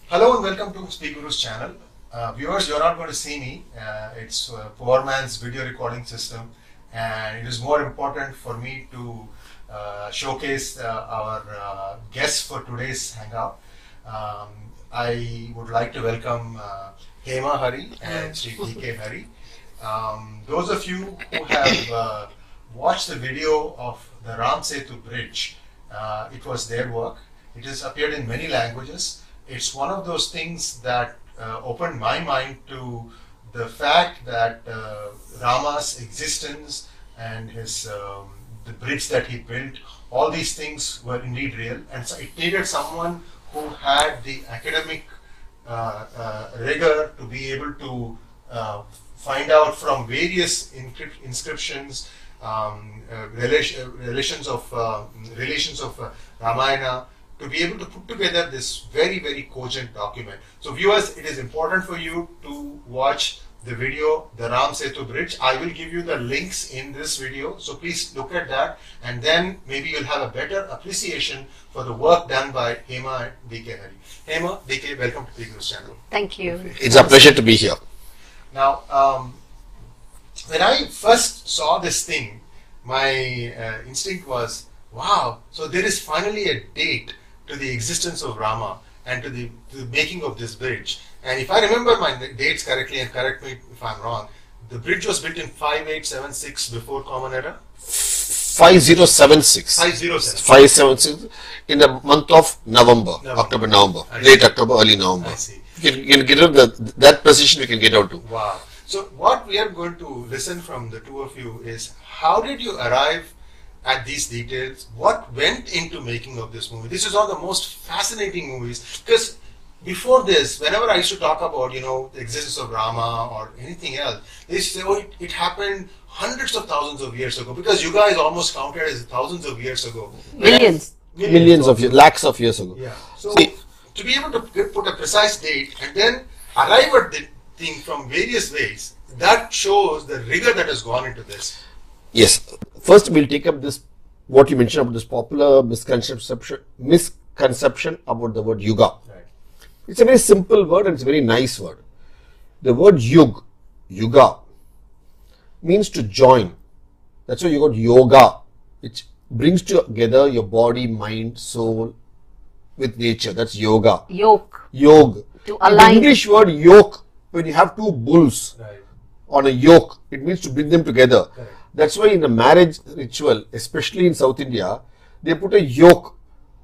Hello and welcome to PGurus channel. Viewers, you're not going to see me. It's a poor man's video recording system, and it is more important for me to showcase our guests for today's hangout. I would like to welcome Hema Hari and DK Hari. Those of you who have watched the video of the Ram Setu bridge, it was their work. It has appeared in many languages. It's one of those things that opened my mind to the fact that Rama's existence and his the bridge that he built, all these things were indeed real, and so it needed someone who had the academic rigor to be able to find out from various inscriptions, relations of Ramayana, to be able to put together this very, very cogent document. So viewers, it is important for you to watch the video, the Ram Setu Bridge. I will give you the links in this video, so please look at that, and then maybe you'll have a better appreciation for the work done by Hema and DK Hari. Hema, DK, welcome to PGurus channel. Thank you. It's a pleasure to be here. Now, when I first saw this thing, my instinct was, wow, so there is finally a date to the existence of Rama and to the making of this bridge. And if I remember my dates correctly, and correct me if I'm wrong, the bridge was built in 5876 before Common Era? 5076. 576 in the month of November. October, November. Late October, early November. I see. You can get out that precision we can get out to. Wow. So what we are going to listen from the two of you is, how did you arrive at these details? What went into making of this movie? This is one of the most fascinating movies, because before this, whenever I used to talk about, the existence of Rama or anything else, they used to say, oh, it happened hundreds of thousands of years ago, because Yuga is almost counted as thousands of years ago. Millions of years, lakhs of years ago. Yeah. So to be able to put a precise date and then arrive at the thing from various ways, that shows the rigor that has gone into this. Yes. First, we'll take up this, what you mentioned about this popular misconception about the word Yuga. Right. It's a very simple word and it's a very nice word. The word Yuga, means to join. That's why you got yoga. It brings together your body, mind, soul with nature. That's yoga. Yoke. To align. The English word yoke, when you have two bulls on a yoke, it means to bring them together. Right. That's why in the marriage ritual, especially in South India, they put a yoke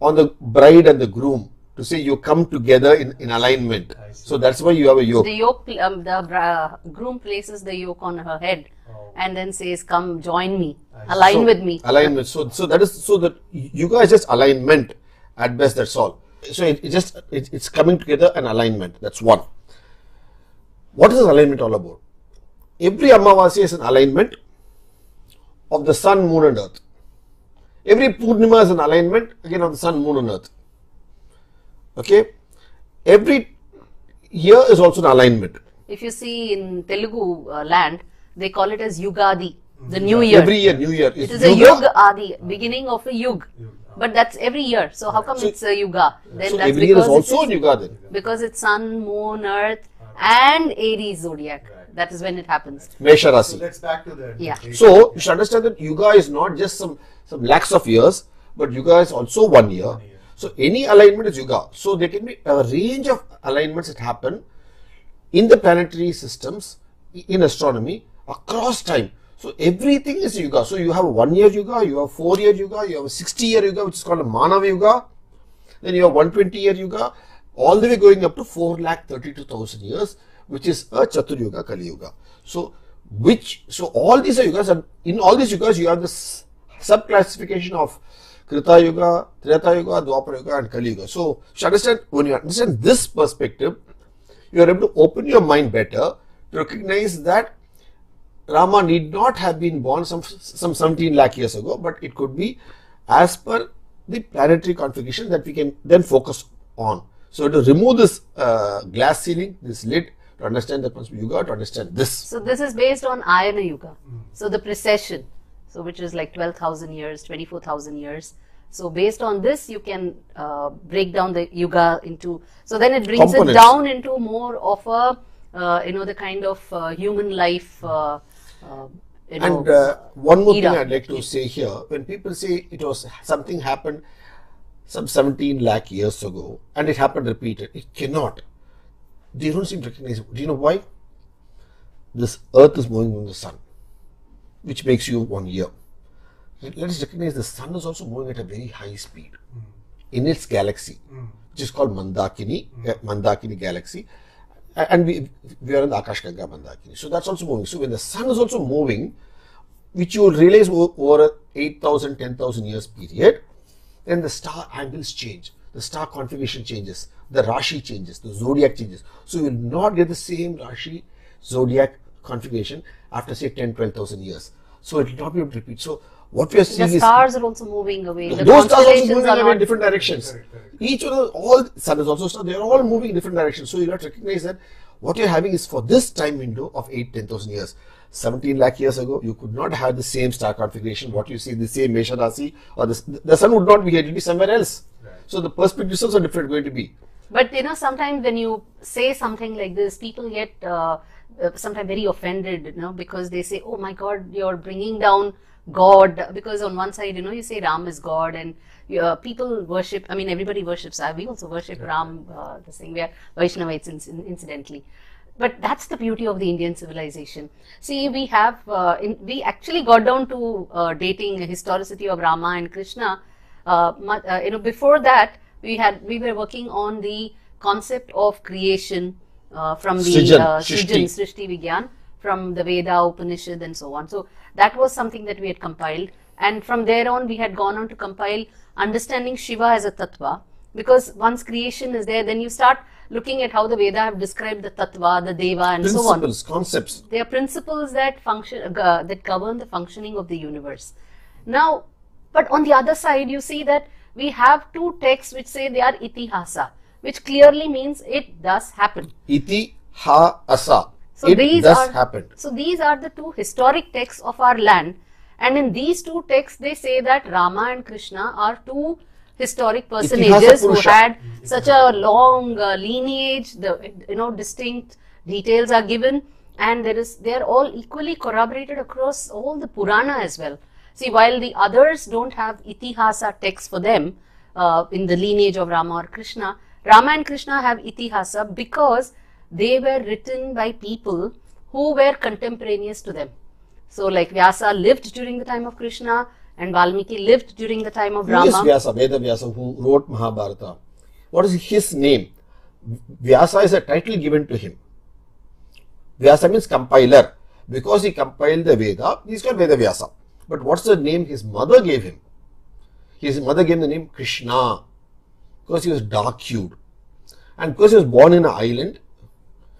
on the bride and the groom to say you come together in alignment. So that's why you have a yoke. The yoke, the groom places the yoke on her head and then says, "Come, join me, align with me." Alignment. So that Yuga is just alignment at best. That's all. So it's coming together and alignment. That's one. What is alignment all about? Every Amavasya is an alignment of the sun, moon and earth. Every Purnima is an alignment again of the sun, moon and earth. Okay. Every year is also an alignment. If you see in Telugu land, they call it as Yugadi, the new year. Every year, new year. It is a Yuga Adi, beginning of a Yug. But that's every year. So how come it's a Yuga? Then so that's every year is also a Yuga then. Because it's sun, moon, earth and Aries zodiac. That is when it happens. Mesha Rasi. So let's back to the So you should understand that Yuga is not just some lakhs of years, but Yuga is also 1 year. So any alignment is Yuga. So there can be a range of alignments that happen in the planetary systems, in astronomy, across time. So everything is Yuga. So you have a 1 year Yuga, you have 4 year Yuga, you have a 60 year Yuga, which is called a Manav Yuga. Then you have 120 year Yuga, all the way going up to 4,32,000 years, which is a Chatur Yuga, Kali Yuga. So all these are Yugas, and in all these Yugas you have this sub-classification of Krita Yuga, Treta Yuga, Dwapara Yuga and Kali Yuga. So when you understand this perspective, you are able to open your mind better to recognize that Rama need not have been born some 17 lakh years ago, but it could be as per the planetary configuration that we can then focus on. So to remove this glass ceiling, this lid, to understand the concept of Yuga, to understand this. So this is based on Ayana Yuga. So the precession. so which is like 12,000 years, 24,000 years. So based on this, you can break down the Yuga into, so then it brings it down into more of a, the kind of human life, one more thing I'd like to say here, when people say it was something happened some 17 lakh years ago and it happened repeated, it cannot. They don't seem to recognize it. Do you know why? This earth is moving from the sun, which makes you 1 year. Let us recognize the sun is also moving at a very high speed in its galaxy, which is called Mandakini galaxy. And we are in the Akashganga Mandakini. So that's also moving. So when the sun is also moving, which you will realize over a 8,000, 10,000 years period, then the star angles change, the star configuration changes, the Rashi changes, the zodiac changes. So you will not get the same Rashi zodiac configuration after say 10, 12,000 years. So it will not be able to repeat. So what we are seeing is the stars are also moving away. Those stars are also moving away in different directions. Each one of all sun is also star. They are all moving in different directions. So you have to recognize that what you are having is for this time window of 8, 10,000 years. 17 lakh years ago, you could not have the same star configuration. What you see, the same Mesha Rasi, or the sun would not be here. It would be somewhere else. Right. So the perspectives are different going to be. But sometimes when you say something like this, people get sometimes very offended, because they say, "Oh my God, you're bringing down God," because on one side, you say Ram is God, and people worship, everybody worships, we also worship Ram, this thing, we are Vaishnavites incidentally. But that's the beauty of the Indian civilization. See, we have, we actually got down to dating historicity of Rama and Krishna. Before that, we were working on the concept of creation from the Srishti Vigyan, from the Veda, Upanishad and so on. So that was something that we had compiled, and from there on we had gone on to compile understanding Shiva as a Tattva, because once creation is there, then you start looking at how the Veda have described the Tattva, the Deva and so on. Principles, concepts. They are principles that function, that govern the functioning of the universe. Now, but on the other side, you see that we have two texts which say they are itihasa, which clearly means it does happen. Itihasa. So it does happen. So these are the two historic texts of our land, and in these two texts they say that Rama and Krishna are two historic personages who had such a long lineage. The distinct details are given, and they are all equally corroborated across all the Purana as well. See, while the others don't have itihasa texts for them in the lineage of Rama or Krishna, Rama and Krishna have itihasa because they were written by people who were contemporaneous to them. So like Vyasa lived during the time of Krishna, and Valmiki lived during the time of Rama. Who is Vyasa, Veda Vyasa, who wrote Mahabharata? What is his name? Vyasa is a title given to him. Vyasa means compiler. Because he compiled the Veda, he is called Veda Vyasa. But what's the name his mother gave him? His mother gave him the name Krishna, because he was dark-hued. And because he was born in an island,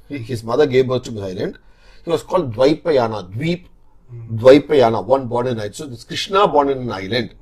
his mother gave birth to an island, he was called Dvaipayana, Dvaipayana, one born in an island. So this Krishna born in an island.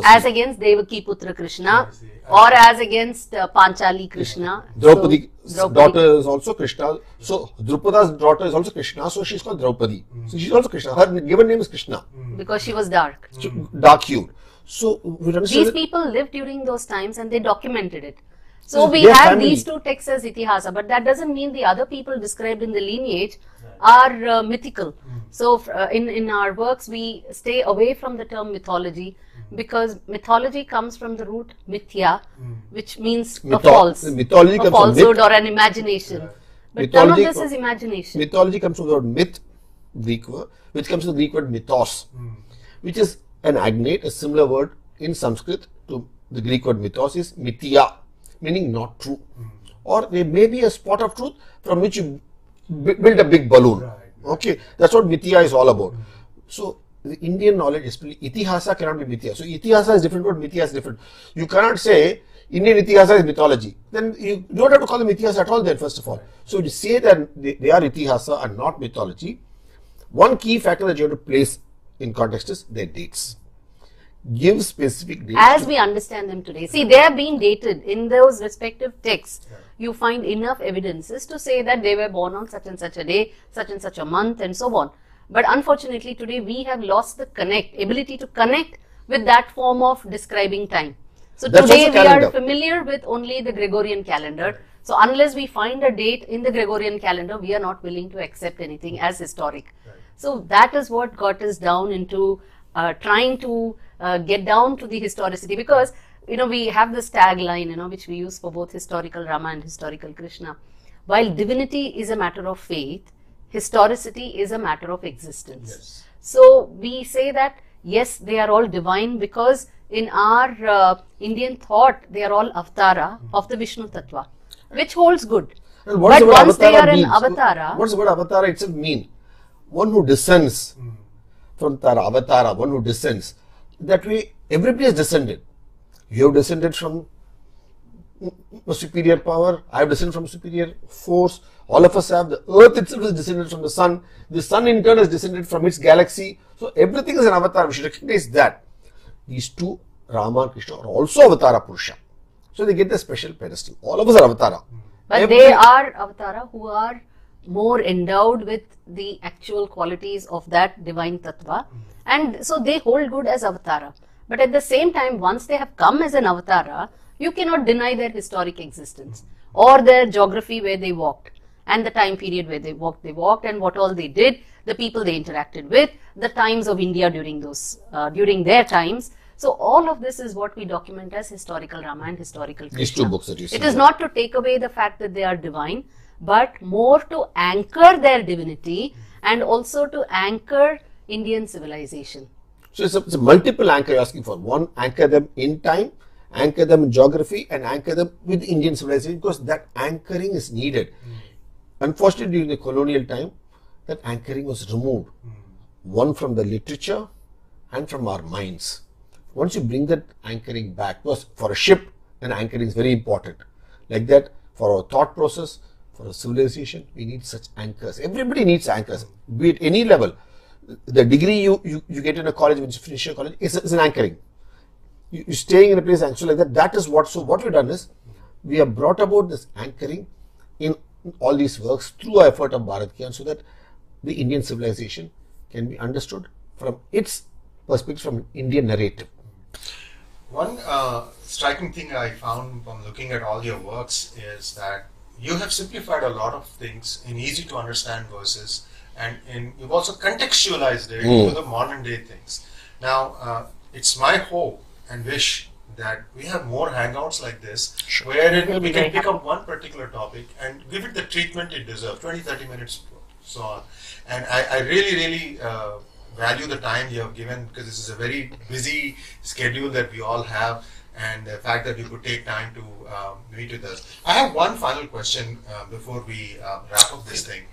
As against Devaki Putra Krishna, or as against Panchali Krishna. Draupadi's daughter is also Krishna. So Drupada's daughter is also Krishna, so she's called Draupadi. So she's also Krishna. Her given name is Krishna. Because she was dark. Dark-hued. So these people lived during those times and they documented it. So we have these two texts as itihasa, but that doesn't mean the other people described in the lineage are mythical. So in our works we stay away from the term mythology, because mythology comes from the root mithya, which means a false, a falsehood or an imagination. But none of this is imagination. Mythology comes from the word myth, Greek word, which comes from the Greek word mythos, which is an agnate, a similar word in Sanskrit to the Greek word mythos is mithya, meaning not true. Or there may be a spot of truth from which you build a big balloon. Okay, that's what mithya is all about. So the Indian knowledge is itihasa cannot be mithya. So itihasa is different, but mithya is different. You cannot say Indian itihasa is mythology. Then you don't have to call them itihasa at all then, first of all. So to say that they are itihasa and not mythology, one key factor that you have to place in context is their dates. Give specific dates. As we understand them today. See, they have been dated in those respective texts. You find enough evidences to say that they were born on such and such a day, such and such a month, and so on. But unfortunately today we have lost the ability to connect with that form of describing time. So That's today also we calendar. are familiar with only the Gregorian calendar. So unless we find a date in the Gregorian calendar, we are not willing to accept anything as historic. Right. So that is what got us down into trying to get down to the historicity, because we have this tagline which we use for both historical Rama and historical Krishna. While divinity is a matter of faith, historicity is a matter of existence. Yes. So we say that yes, they are all divine because in our Indian thought they are all avatara of the Vishnu Tattva, which holds good. And what does But the word once they avatara are in mean? avatara, What does the word avatara itself mean? One who descends from Tara, avatara, one who descends. That way, everybody has descended. You have descended from a superior power, I have descended from superior force, all of us have. The earth itself is descended from the sun in turn is descended from its galaxy. So everything is an avatar, we should recognize that. These two, Rama and Krishna, are also avatara Purusha. So they get the special pedestal. All of us are avatara. but they are avatara who are more endowed with the actual qualities of that divine tattva, and so they hold good as avatara. But at the same time, once they have come as an avatara, you cannot deny their historic existence or their geography where they walked and the time period where they walked and what all they did, the people they interacted with, the times of India during their times. So all of this is what we document as historical Rama and historical Krishna. These two books that you see. It is not to take away the fact that they are divine, but more to anchor their divinity and also to anchor Indian civilization. So it's a multiple anchor you're asking for. One, anchor them in time, anchor them in geography, and anchor them with Indian civilization, because that anchoring is needed. Unfortunately, during the colonial time, that anchoring was removed. One from the literature and from our minds. Once you bring that anchoring back, because for a ship, an anchoring is very important. Like that, for our thought process, for a civilization, we need such anchors. Everybody needs anchors, be it any level. The degree you get in a college, when you finish your college, is an anchoring. You're staying in a place and so like that. That is what. So what we've done is, we have brought about this anchoring in all these works through our effort of Bharath Gyan, so that the Indian civilization can be understood from its perspective, from Indian narrative. One striking thing I found from looking at all your works is that you have simplified a lot of things in easy to understand verses, and you've also contextualized it to the modern day things. Now, it's my hope and wish that we have more hangouts like this, wherein we can pick up one particular topic and give it the treatment it deserves, 20-30 minutes, so on. And I really value the time you have given, because this is a very busy schedule that we all have, and the fact that you could take time to meet with us. I have one final question before we wrap up this thing.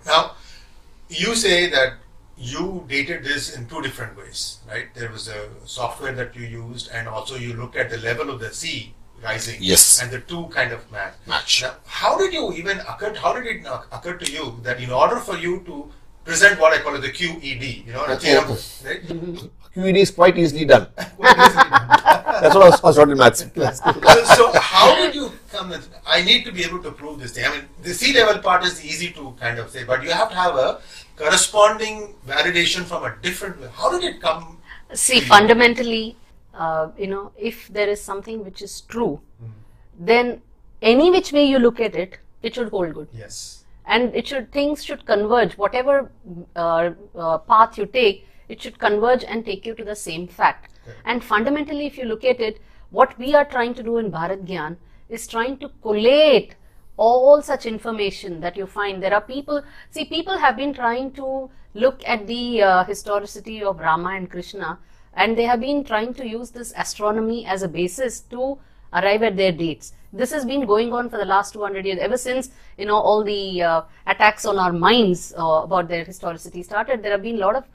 Now, you say that you dated this in two different ways, right? There was a software that you used, and also you looked at the level of the sea rising. Yes. And the two kind of Match. Now, how did it occur to you that in order for you to present what I call it the QED, right? QED is quite easily done. That's what I was taught in maths class. So how did you come with, I need to be able to prove this thing? I mean, the sea level part is easy to kind of say, but you have to have a corresponding validation from a different way. How did it come? See, fundamentally, if there is something which is true, then any which way you look at it, it should hold good. Yes. And things should converge. Whatever path you take, it should converge and take you to the same fact. Okay. And fundamentally, if you look at it, what we are trying to do in Bharath Gyan is trying to collate all such information that you find. There are people have been trying to look at the historicity of Rama and Krishna, and they have been trying to use this astronomy as a basis to arrive at their dates. This has been going on for the last 200 years, ever since all the attacks on our minds about their historicity started. There have been a lot of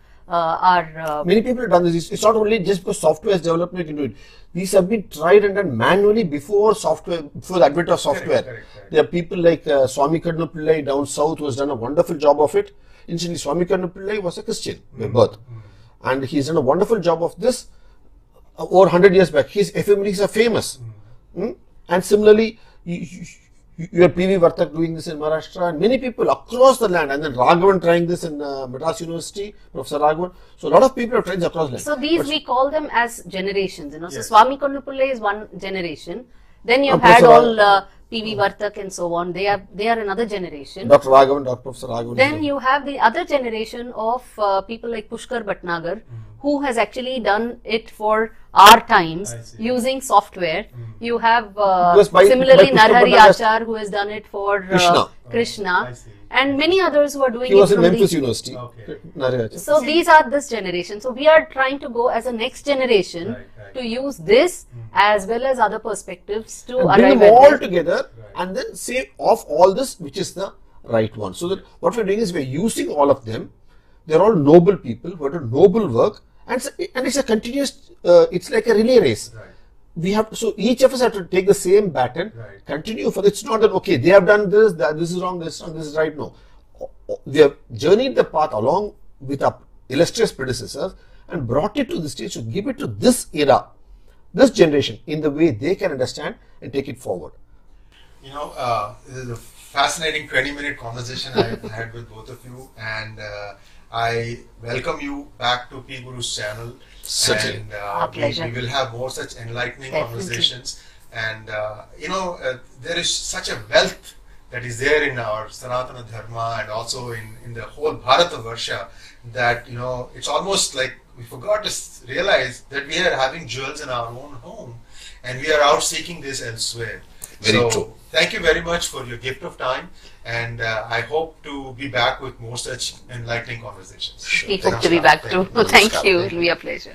many people have done this. It's not only just because software is developed, you can do it. These have been tried and done manually before the advent of software. Correct. There are people like Swami Kadnu Pillai down south who has done a wonderful job of it. Incidentally, Swami Kadnu Pillai was a Christian by birth, and he's done a wonderful job of this over 100 years back. His ephemerides are famous. And similarly, You have P.V. Vartak doing this in Maharashtra, and many people across the land, and then Raghavan trying this in Madras University, Professor Raghavan. So a lot of people have tried this across the land. So these we call them as generations, you know. Yes. So Swami Konnuppillai is one generation. Then you've Professor had all P.V. Vartak and so on. They are another generation. Dr. Raghavan, Dr. Professor Raghavan. Then you have the other generation of people like Pushkar Bhatnagar, who has actually done it for our times I see. using software. You have Because by similarly Pushkar Narhari Bhatnagar- Achar, who has done it for Krishna. Krishna, I see. and many others who are doing He was it in from Memphis the, University. Okay. Narayach. So these are this generation. So we are trying to go as a next generation Right. to use this as well as other perspectives to And bring arrive them all at this. together and then say of all this which is the right one. So that what we're doing is we're using all of them. They're all noble people who have done noble work, and it's a continuous. It's like a relay race. Right. We have to, so each of us have to take the same baton, Right. continue for. It's not that okay, they have done this, that this is wrong, this is wrong, this is right. No, we have journeyed the path along with our illustrious predecessors and brought it to the stage to give it to this era, this generation, in the way they can understand and take it forward. You know, this is a fascinating 20-minute conversation I had with both of you, and I welcome you back to PGurus channel. Certainly. And Our pleasure. we will have more such enlightening Definitely. conversations. And you know, there is such a wealth that is there in our Sanatana Dharma and also in the whole Bharatavarsha that, you know, it's almost like we forgot to realize that we are having jewels in our own home and we are out seeking this elsewhere. Very true. Thank you very much for your gift of time, and I hope to be back with more such enlightening conversations. We hope to be back too. Thank you. It'll be a pleasure.